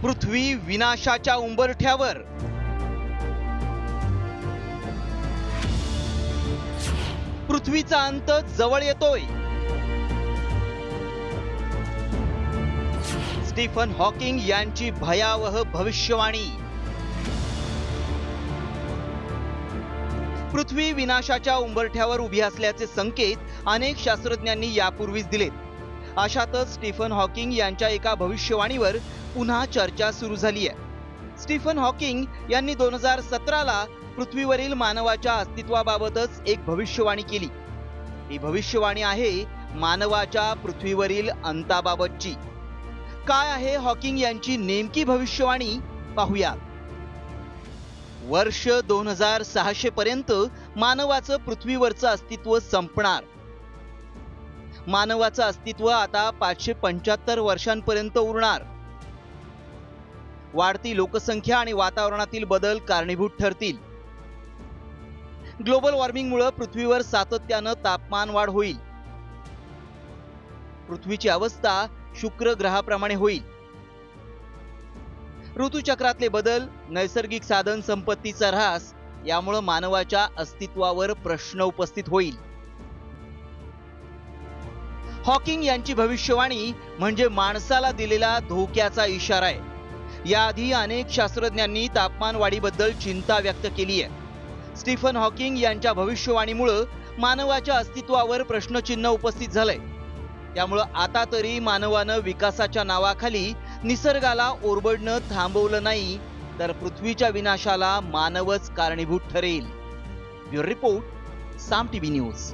पृथ्वी विनाशाच्या उंबरठ्यावर। पृथ्वीचा अंत जवळ येतोय। स्टीफन हॉकिंग यांची भयावह भविष्यवाणी। पृथ्वी विनाशाच्या उंबरठ्यावर उभी असल्याचे संकेत अनेक शास्त्रज्ञांनी यापूर्वीच दिलेत। अशातच स्टीफन हॉकिंग यांच्या एका भविष्यवाणीवर पुन्हा चर्चा सुरू झाली आहे। स्टीफन हॉकिंग यांनी 2017 ला पृथ्वीवरील मानवाच्या अस्तित्वाबाबतच एक भविष्यवाणी केली। ही भविष्यवाणी आहे मानवाच्या पृथ्वीवरील अंताबाबतची। काय आहे हॉकिंग यांची नेमकी भविष्यवाणी पाहूया। वर्ष 2600 पर्यंत मानवाचं पृथ्वीवरचं अस्तित्व संपणार। मानवाचं अस्तित्व आता 575 वर्षांपर्यंत उरणार। वाढती लोकसंख्या आणि वातावरणातील बदल कारणीभूत ठरतील। ग्लोबल वॉर्मिंगमुळे पृथ्वीवर सातत्यानं तापमान वाढ होईल। पृथ्वीची अवस्था शुक्र ग्रहाप्रमाणे होईल। ऋतुचक्रातले बदल, नैसर्गिक साधन संपत्तीचा ऱ्हास यामुळे मानवाच्या अस्तित्वावर प्रश्न उपस्थित होईल। हॉकिंग यांची भविष्यवाणी म्हणजे माणसाला दिलेला धोक्याचा इशारा आहे। याआधी अनेक शास्त्रज्ञांनी तापमान वाढीबद्दल चिंता व्यक्त केली आहे। स्टीफन हॉकिंग यांच्या भविष्यवाणीमुळे मानवाच्या अस्तित्वावर प्रश्नचिन्ह उपस्थित झालंय। त्यामुळे आता तरी मानवानं विकासाच्या नावाखाली निसर्गाला ओरबडणं थांबवलं नाही तर पृथ्वीच्या विनाशाला मानवच कारणीभूत ठरेल। ब्युरो रिपोर्ट, साम टीव्ही न्यूज।